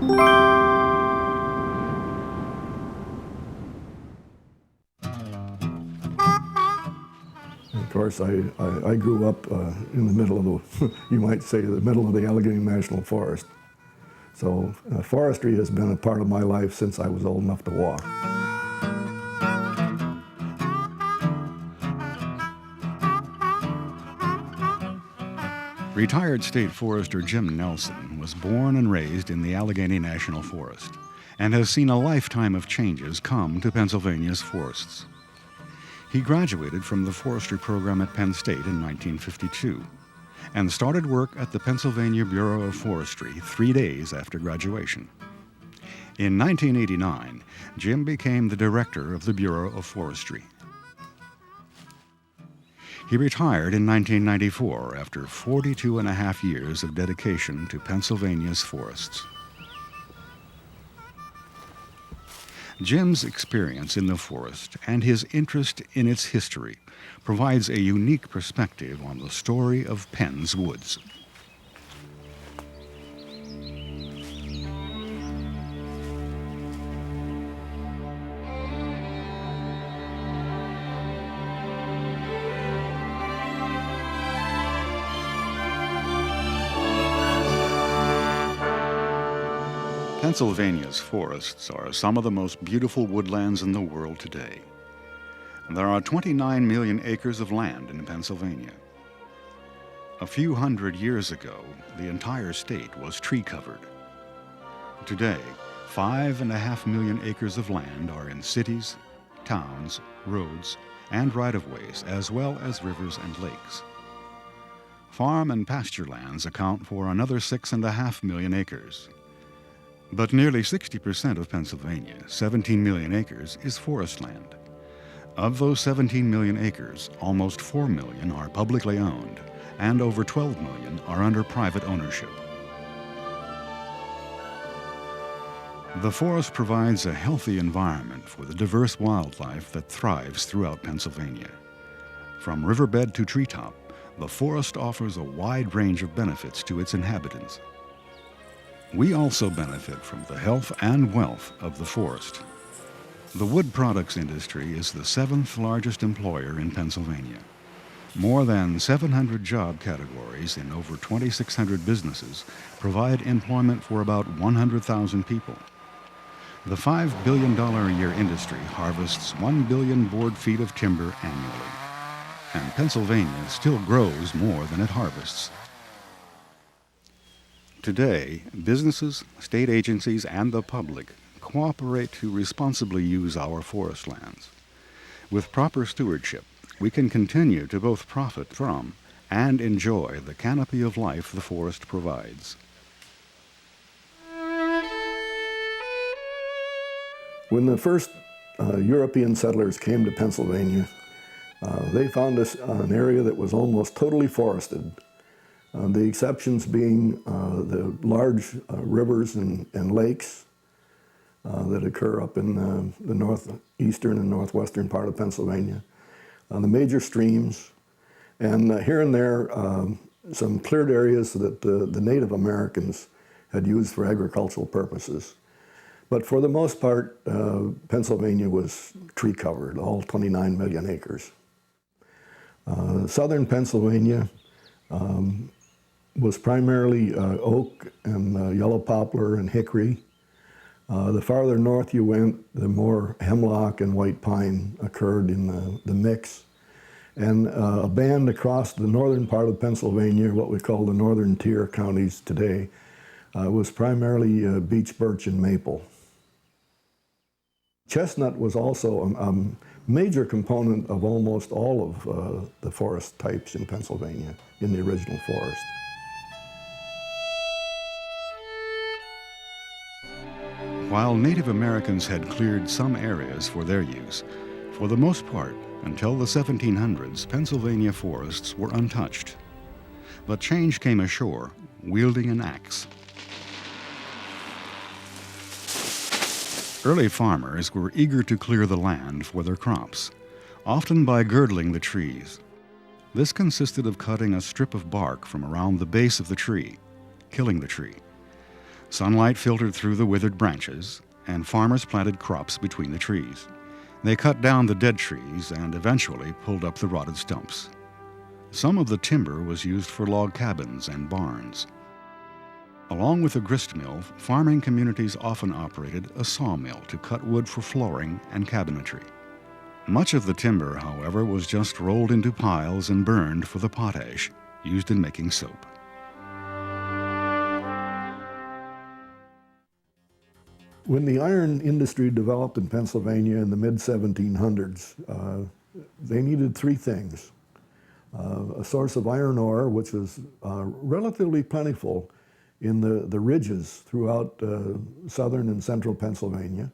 Of course, I grew up in the middle of the, you might say, the middle of the Allegheny National Forest. So forestry has been a part of my life since I was old enough to walk. Retired state forester Jim Nelson was born and raised in the Allegheny National Forest and has seen a lifetime of changes come to Pennsylvania's forests. He graduated from the forestry program at Penn State in 1952 and started work at the Pennsylvania Bureau of Forestry 3 days after graduation. In 1989, Jim became the director of the Bureau of Forestry. He retired in 1994 after 42 and a half years of dedication to Pennsylvania's forests. Jim's experience in the forest and his interest in its history provides a unique perspective on the story of Penn's woods. Pennsylvania's forests are some of the most beautiful woodlands in the world today. There are 29 million acres of land in Pennsylvania. A few hundred years ago, the entire state was tree-covered. Today, 5.5 million acres of land are in cities, towns, roads, and right-of-ways, as well as rivers and lakes. Farm and pasture lands account for another 6.5 million acres. But nearly 60% of Pennsylvania, 17 million acres, is forest land. Of those 17 million acres, almost 4 million are publicly owned, and over 12 million are under private ownership. The forest provides a healthy environment for the diverse wildlife that thrives throughout Pennsylvania. From riverbed to treetop, the forest offers a wide range of benefits to its inhabitants. We also benefit from the health and wealth of the forest. The wood products industry is the 7th largest employer in Pennsylvania. More than 700 job categories in over 2,600 businesses provide employment for about 100,000 people. The $5 billion a year industry harvests 1 billion board feet of timber annually. And Pennsylvania still grows more than it harvests. Today, businesses, state agencies, and the public cooperate to responsibly use our forest lands. With proper stewardship, we can continue to both profit from and enjoy the canopy of life the forest provides. When the first European settlers came to Pennsylvania, they found us an area that was almost totally forested. The exceptions being the large rivers and lakes that occur up in the northeastern and northwestern part of Pennsylvania, the major streams, and here and there some cleared areas that the Native Americans had used for agricultural purposes. But for the most part, Pennsylvania was tree covered, all 29 million acres. Southern Pennsylvania was primarily oak and yellow poplar and hickory. The farther north you went, the more hemlock and white pine occurred in the mix. And a band across the northern part of Pennsylvania, what we call the northern tier counties today, was primarily beech, birch, and maple. Chestnut was also a major component of almost all of the forest types in Pennsylvania in the original forest. While Native Americans had cleared some areas for their use, for the most part, until the 1700s, Pennsylvania forests were untouched. But change came ashore, wielding an axe. Early farmers were eager to clear the land for their crops, often by girdling the trees. This consisted of cutting a strip of bark from around the base of the tree, killing the tree. Sunlight filtered through the withered branches, and farmers planted crops between the trees. They cut down the dead trees and eventually pulled up the rotted stumps. Some of the timber was used for log cabins and barns. Along with the grist mill, farming communities often operated a sawmill to cut wood for flooring and cabinetry. Much of the timber, however, was just rolled into piles and burned for the potash used in making soap. When the iron industry developed in Pennsylvania in the mid-1700s, they needed three things. A source of iron ore, which was relatively plentiful in the ridges throughout southern and central Pennsylvania.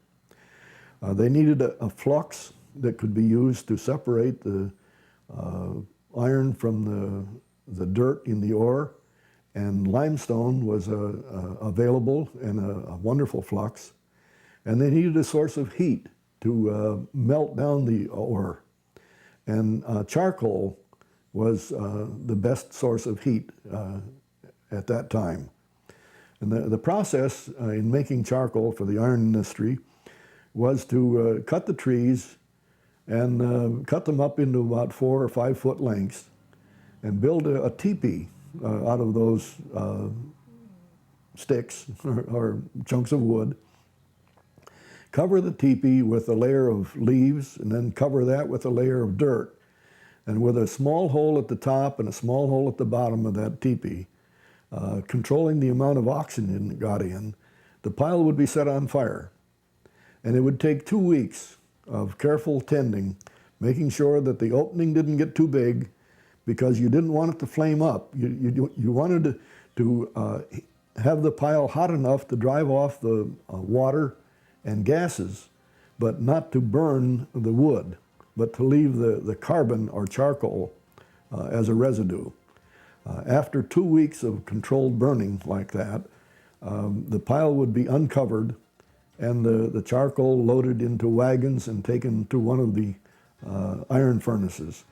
They needed a flux that could be used to separate the iron from the dirt in the ore, and limestone was available in a wonderful flux. And they needed a source of heat to melt down the ore. And charcoal was the best source of heat at that time. And the process in making charcoal for the iron industry was to cut the trees and cut them up into about 4 or 5 foot lengths and build a teepee out of those sticks or chunks of wood. Cover the teepee with a layer of leaves and then cover that with a layer of dirt. And with a small hole at the top and a small hole at the bottom of that teepee, controlling the amount of oxygen that got in, the pile would be set on fire. And it would take 2 weeks of careful tending, making sure that the opening didn't get too big because you didn't want it to flame up. You wanted to have the pile hot enough to drive off the water and gases, but not to burn the wood, but to leave the carbon or charcoal as a residue. After 2 weeks of controlled burning like that, the pile would be uncovered and the charcoal loaded into wagons and taken to one of the iron furnaces.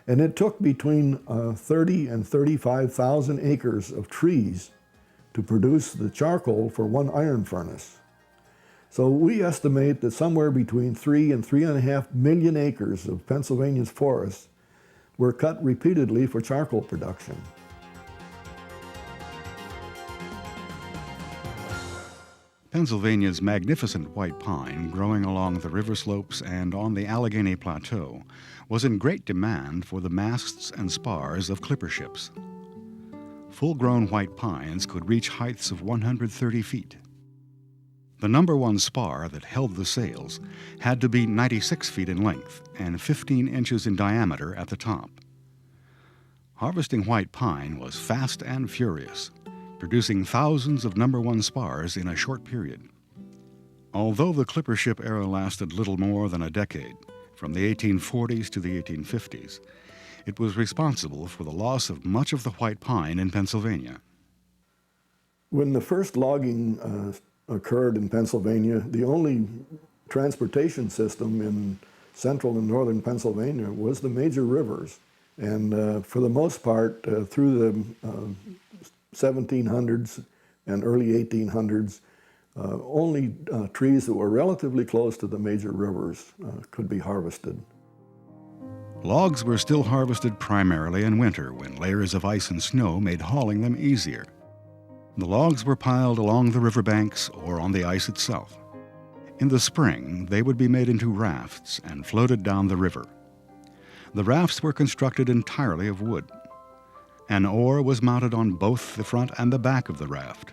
And it took between 30 and 35,000 acres of trees to produce the charcoal for one iron furnace. So we estimate that somewhere between 3 and 3.5 million acres of Pennsylvania's forests were cut repeatedly for charcoal production. Pennsylvania's magnificent white pine, growing along the river slopes and on the Allegheny Plateau, was in great demand for the masts and spars of clipper ships. Full-grown white pines could reach heights of 130 feet. The number one spar that held the sails had to be 96 feet in length and 15 inches in diameter at the top. Harvesting white pine was fast and furious, producing thousands of number one spars in a short period. Although the clipper ship era lasted little more than a decade, from the 1840s to the 1850s, it was responsible for the loss of much of the white pine in Pennsylvania. When the first logging occurred in Pennsylvania, the only transportation system in central and northern Pennsylvania was the major rivers. And for the most part, through the 1700s and early 1800s, only trees that were relatively close to the major rivers could be harvested. Logs were still harvested primarily in winter when layers of ice and snow made hauling them easier. The logs were piled along the riverbanks or on the ice itself. In the spring, they would be made into rafts and floated down the river. The rafts were constructed entirely of wood. An oar was mounted on both the front and the back of the raft,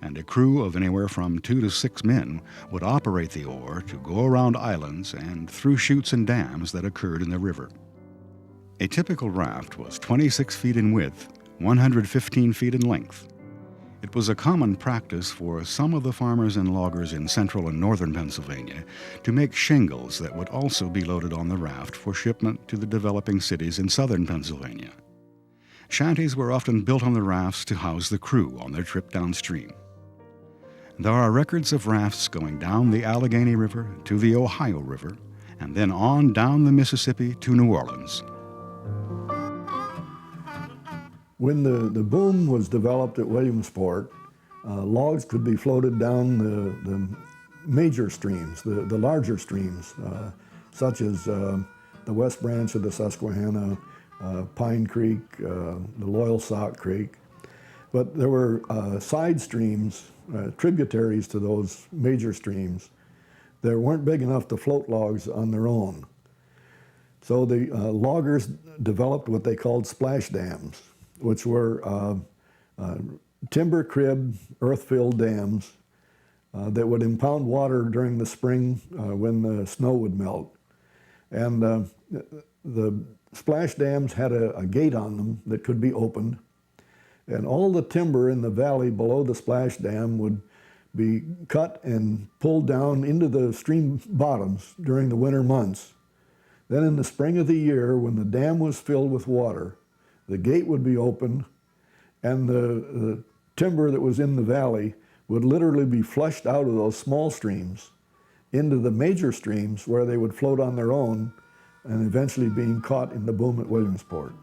and a crew of anywhere from 2 to 6 men would operate the oar to go around islands and through chutes and dams that occurred in the river. A typical raft was 26 feet in width, 115 feet in length. It was a common practice for some of the farmers and loggers in central and northern Pennsylvania to make shingles that would also be loaded on the raft for shipment to the developing cities in southern Pennsylvania. Shanties were often built on the rafts to house the crew on their trip downstream. There are records of rafts going down the Allegheny River to the Ohio River and then on down the Mississippi to New Orleans. When the boom was developed at Williamsport, logs could be floated down the major streams, the larger streams, such as the West Branch of the Susquehanna, Pine Creek, the Loyalsock Creek. But there were side streams, tributaries to those major streams, that weren't big enough to float logs on their own. So the loggers developed what they called splash dams, which were timber crib, earth-filled dams that would impound water during the spring when the snow would melt. And the splash dams had a gate on them that could be opened, and all the timber in the valley below the splash dam would be cut and pulled down into the stream bottoms during the winter months. Then in the spring of the year, when the dam was filled with water, the gate would be opened, and the timber that was in the valley would literally be flushed out of those small streams into the major streams where they would float on their own and eventually being caught in the boom at Williamsport.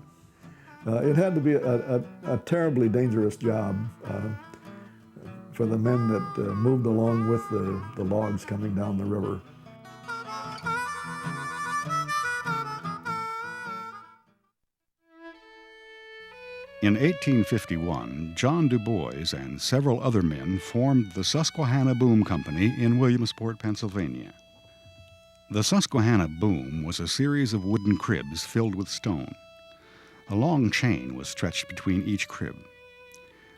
It had to be a terribly dangerous job for the men that moved along with the logs coming down the river. In 1851, John Du Bois and several other men formed the Susquehanna Boom Company in Williamsport, Pennsylvania. The Susquehanna boom was a series of wooden cribs filled with stone. A long chain was stretched between each crib.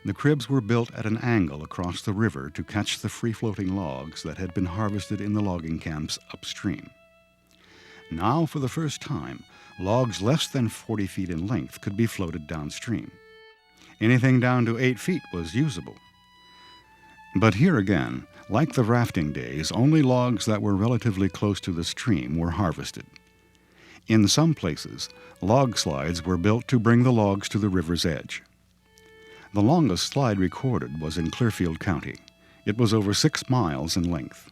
The cribs were built at an angle across the river to catch the free-floating logs that had been harvested in the logging camps upstream. Now, for the first time, logs less than 40 feet in length could be floated downstream. Anything down to 8 feet was usable. But here again, like the rafting days, only logs that were relatively close to the stream were harvested. In some places, log slides were built to bring the logs to the river's edge. The longest slide recorded was in Clearfield County. It was over 6 miles in length.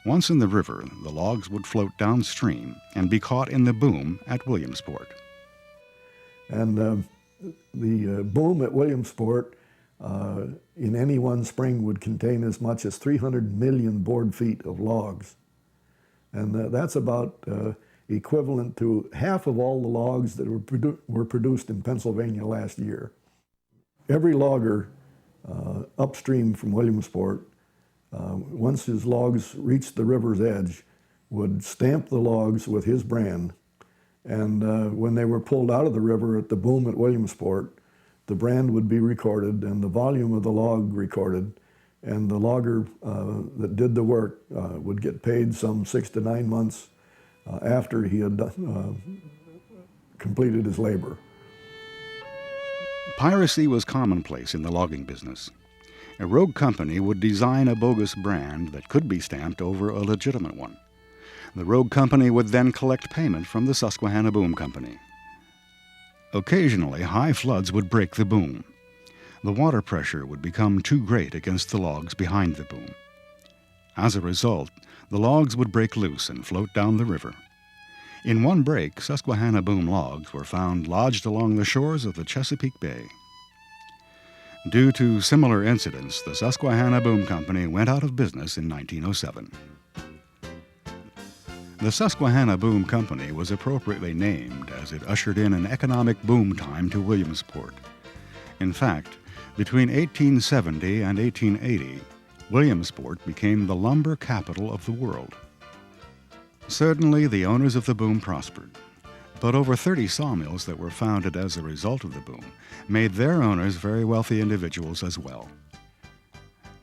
Once in the river, the logs would float downstream and be caught in the boom at Williamsport. And the boom at Williamsport in any one spring would contain as much as 300 million board feet of logs. And that's about equivalent to half of all the logs that were produced in Pennsylvania last year. Every logger upstream from Williamsport, once his logs reached the river's edge, would stamp the logs with his brand. And when they were pulled out of the river at the boom at Williamsport, the brand would be recorded and the volume of the log recorded, and the logger that did the work would get paid some 6 to 9 months after he had completed his labor. Piracy was commonplace in the logging business. A rogue company would design a bogus brand that could be stamped over a legitimate one. The rogue company would then collect payment from the Susquehanna Boom Company. Occasionally, high floods would break the boom. The water pressure would become too great against the logs behind the boom. As a result, the logs would break loose and float down the river. In one break, Susquehanna boom logs were found lodged along the shores of the Chesapeake Bay. Due to similar incidents, the Susquehanna Boom Company went out of business in 1907. The Susquehanna Boom Company was appropriately named as it ushered in an economic boom time to Williamsport. In fact, between 1870 and 1880, Williamsport became the lumber capital of the world. Certainly, the owners of the boom prospered, but over 30 sawmills that were founded as a result of the boom made their owners very wealthy individuals as well.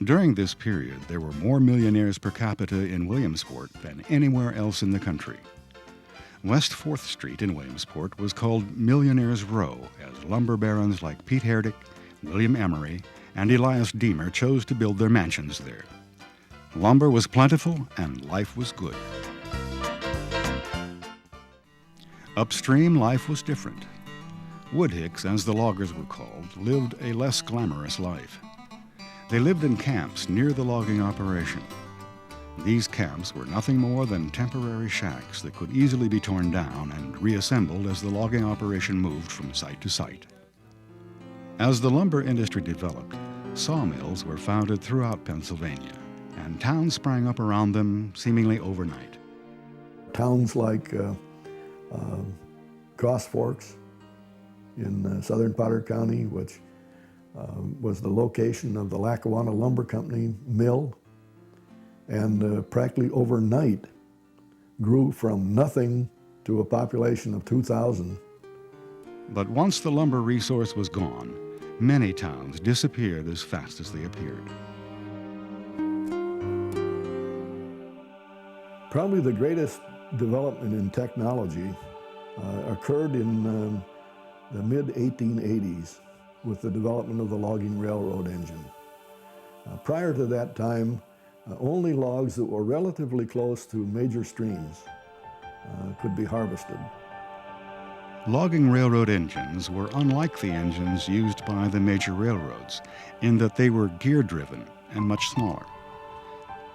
During this period, there were more millionaires per capita in Williamsport than anywhere else in the country. West 4th Street in Williamsport was called Millionaires' Row, as lumber barons like Pete Herdick, William Emery, and Elias Deemer chose to build their mansions there. Lumber was plentiful and life was good. Upstream, life was different. Woodhicks, as the loggers were called, lived a less glamorous life. They lived in camps near the logging operation. These camps were nothing more than temporary shacks that could easily be torn down and reassembled as the logging operation moved from site to site. As the lumber industry developed, Sawmills were founded throughout Pennsylvania, and towns sprang up around them seemingly overnight. Towns like Cross Forks in southern Potter County, which was the location of the Lackawanna Lumber Company mill, and practically overnight grew from nothing to a population of 2,000. But once the lumber resource was gone, many towns disappeared as fast as they appeared. Probably the greatest development in technology occurred in the mid-1880s with the development of the logging railroad engine. Prior to that time, only logs that were relatively close to major streams could be harvested. Logging railroad engines were unlike the engines used by the major railroads in that they were gear-driven and much smaller.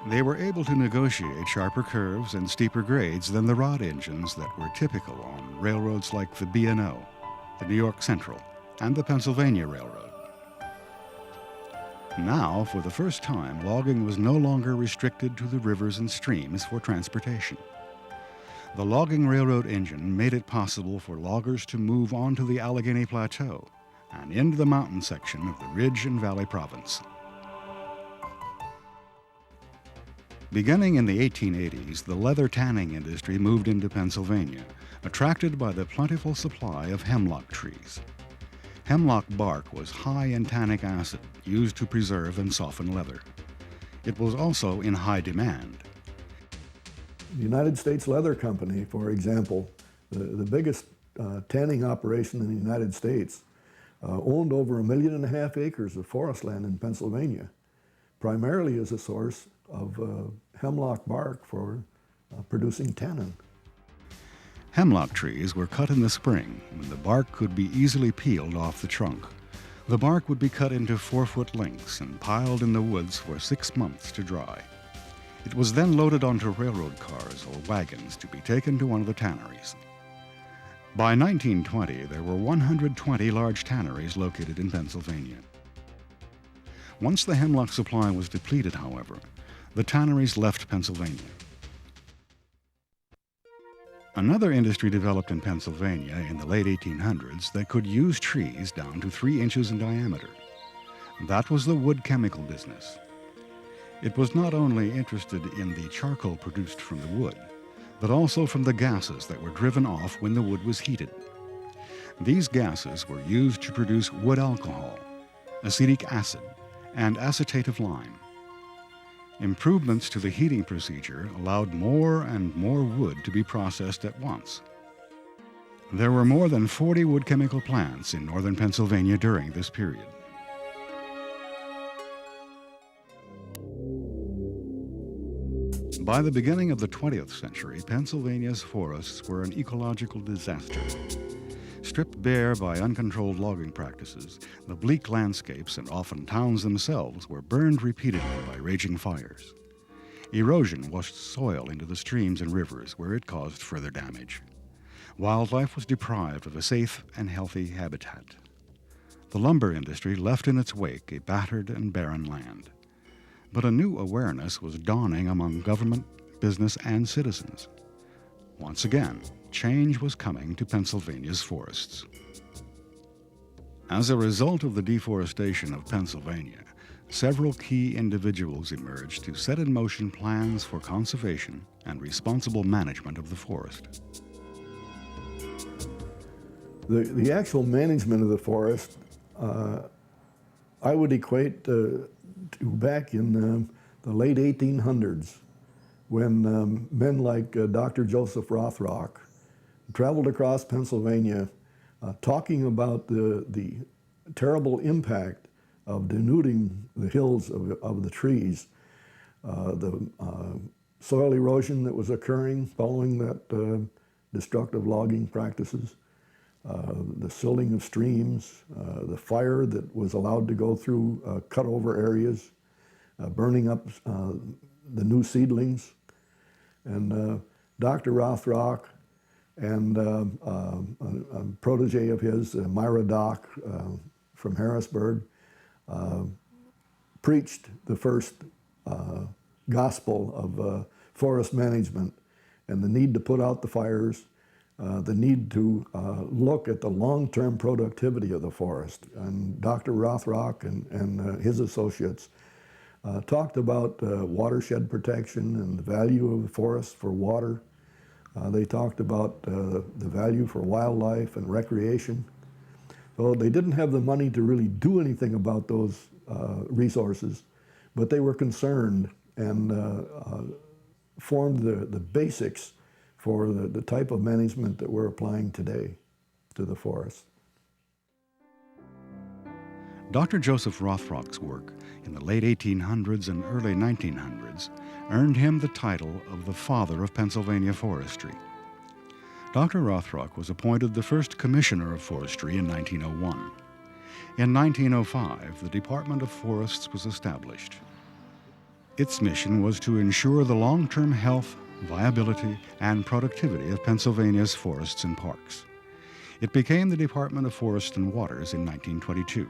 They were able to negotiate sharper curves and steeper grades than the rod engines that were typical on railroads like the B&O, the New York Central, and the Pennsylvania Railroad. Now, for the first time, logging was no longer restricted to the rivers and streams for transportation. The logging railroad engine made it possible for loggers to move onto the Allegheny Plateau and into the mountain section of the Ridge and Valley Province. Beginning in the 1880s, the leather tanning industry moved into Pennsylvania, attracted by the plentiful supply of hemlock trees. Hemlock bark was high in tannic acid, used to preserve and soften leather. It was also in high demand. The United States Leather Company, for example, the biggest tanning operation in the United States, owned over 1.5 million acres of forest land in Pennsylvania, primarily as a source of hemlock bark for producing tannin. Hemlock trees were cut in the spring when the bark could be easily peeled off the trunk. The bark would be cut into 4-foot lengths and piled in the woods for 6 months to dry. It was then loaded onto railroad cars or wagons to be taken to one of the tanneries. By 1920, there were 120 large tanneries located in Pennsylvania. Once the hemlock supply was depleted, however, the tanneries left Pennsylvania. Another industry developed in Pennsylvania in the late 1800s that could use trees down to 3 inches in diameter. That was the wood chemical business. It was not only interested in the charcoal produced from the wood, but also from the gases that were driven off when the wood was heated. These gases were used to produce wood alcohol, acetic acid, and acetate of lime. Improvements to the heating procedure allowed more and more wood to be processed at once. There were more than 40 wood chemical plants in northern Pennsylvania during this period. By the beginning of the 20th century, Pennsylvania's forests were an ecological disaster. Stripped bare by uncontrolled logging practices, the bleak landscapes and often towns themselves were burned repeatedly by raging fires. Erosion washed soil into the streams and rivers where it caused further damage. Wildlife was deprived of a safe and healthy habitat. The lumber industry left in its wake a battered and barren land. But a new awareness was dawning among government, business, and citizens. Once again, change was coming to Pennsylvania's forests. As a result of the deforestation of Pennsylvania, several key individuals emerged to set in motion plans for conservation and responsible management of the forest. The actual management of the forest, I would equate to back in the late 1800s, when men like Dr. Joseph Rothrock traveled across Pennsylvania talking about the terrible impact of denuding the hills of the trees, the soil erosion that was occurring following that destructive logging practices, the silting of streams, the fire that was allowed to go through cut-over areas, burning up the new seedlings. And Dr. Rothrock and a protege of his, Myra Dock from Harrisburg, preached the first gospel of forest management and the need to put out the fires, the need to look at the long-term productivity of the forest. And Dr. Rothrock and his associates talked about watershed protection and the value of the forest for water. They talked about the value for wildlife and recreation. So they didn't have the money to really do anything about those resources, but they were concerned and formed the basics for the type of management that we're applying today to the forest. Dr. Joseph Rothrock's work in the late 1800s and early 1900s earned him the title of the father of Pennsylvania forestry. Dr. Rothrock was appointed the first Commissioner of Forestry in 1901. In 1905, the Department of Forests was established. Its mission was to ensure the long-term health, viability, and productivity of Pennsylvania's forests and parks. It became the Department of Forest and Waters in 1922.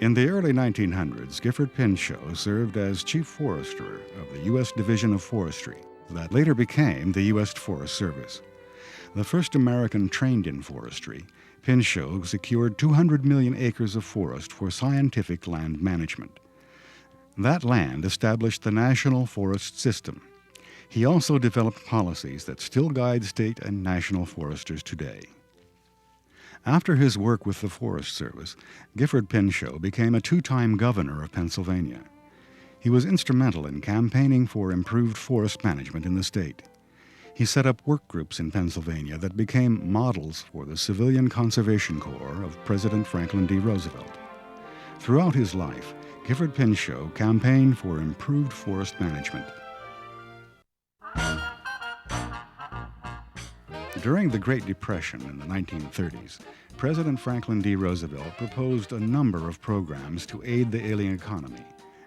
In the early 1900s, Gifford Pinchot served as Chief Forester of the U.S. Division of Forestry that later became the U.S. Forest Service. The first American trained in forestry, Pinchot secured 200 million acres of forest for scientific land management. That land established the National Forest System. He also developed policies that still guide state and national foresters today. After his work with the Forest Service, Gifford Pinchot became a two-time governor of Pennsylvania. He was instrumental in campaigning for improved forest management in the state. He set up work groups in Pennsylvania that became models for the Civilian Conservation Corps of President Franklin D. Roosevelt. Throughout his life, Gifford Pinchot campaigned for improved forest management. During the Great Depression in the 1930s, President Franklin D. Roosevelt proposed a number of programs to aid the ailing economy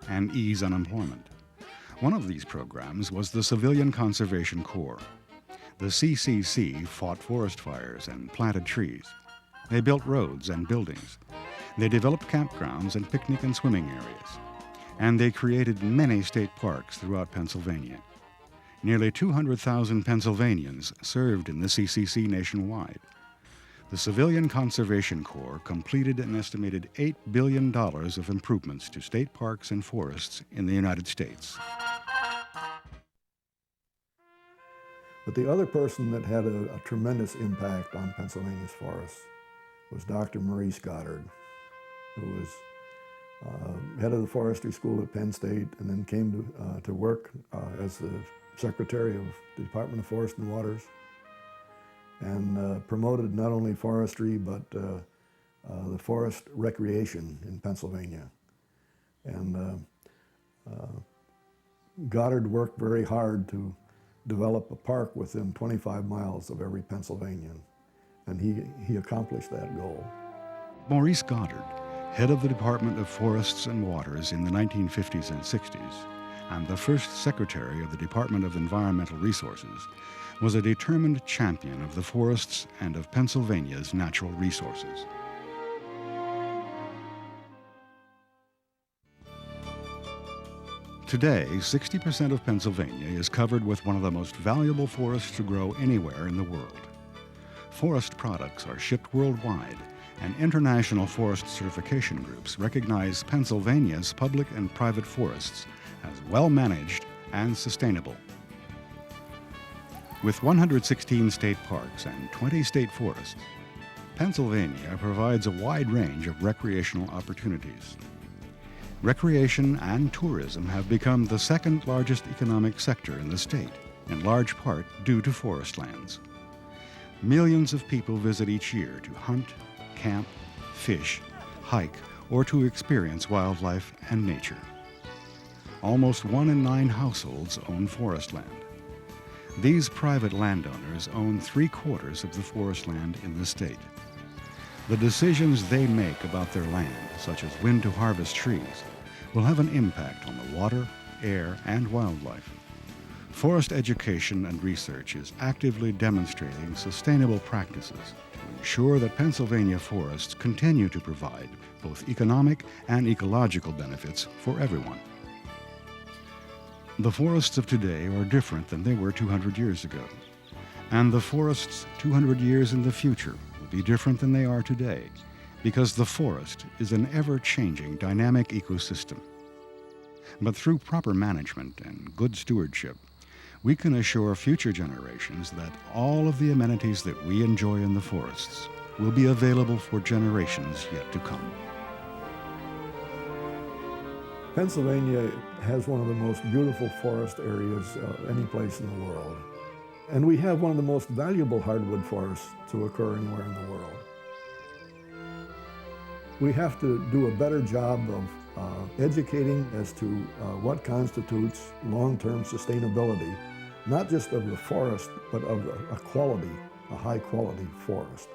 and ease unemployment. One of these programs was the Civilian Conservation Corps. The CCC fought forest fires and planted trees. They built roads and buildings. They developed campgrounds and picnic and swimming areas. And they created many state parks throughout Pennsylvania. Nearly 200,000 Pennsylvanians served in the CCC nationwide. The Civilian Conservation Corps completed an estimated $8 billion of improvements to state parks and forests in the United States. But the other person that had a tremendous impact on Pennsylvania's forests was Dr. Maurice Goddard, who was head of the forestry school at Penn State and then came to work as the Secretary of the Department of Forest and Waters, and promoted not only forestry but the forest recreation in Pennsylvania. And Goddard worked very hard to develop a park within 25 miles of every Pennsylvanian, and he accomplished that goal. Maurice Goddard, head of the Department of Forests and Waters in the 1950s and 60s, and the first Secretary of the Department of Environmental Resources, was a determined champion of the forests and of Pennsylvania's natural resources. Today, 60% of Pennsylvania is covered with one of the most valuable forests to grow anywhere in the world. Forest products are shipped worldwide, and international forest certification groups recognize Pennsylvania's public and private forests as well-managed and sustainable. With 116 state parks and 20 state forests, Pennsylvania provides a wide range of recreational opportunities. Recreation and tourism have become the second largest economic sector in the state, in large part due to forest lands. Millions of people visit each year to hunt, camp, fish, hike, or to experience wildlife and nature. Almost 1 in 9 households own forest land. These private landowners own 3/4 of the forest land in the state. The decisions they make about their land, such as when to harvest trees, will have an impact on the water, air, and wildlife. Forest education and research is actively demonstrating sustainable practices to ensure that Pennsylvania forests continue to provide both economic and ecological benefits for everyone. The forests of today are different than they were 200 years ago, and the forests 200 years in the future will be different than they are today, because the forest is an ever-changing dynamic ecosystem. But through proper management and good stewardship, we can assure future generations that all of the amenities that we enjoy in the forests will be available for generations yet to come. Pennsylvania has one of the most beautiful forest areas any place in the world. And we have one of the most valuable hardwood forests to occur anywhere in the world. We have to do a better job of educating as to what constitutes long-term sustainability, not just of the forest, but of a high-quality forest.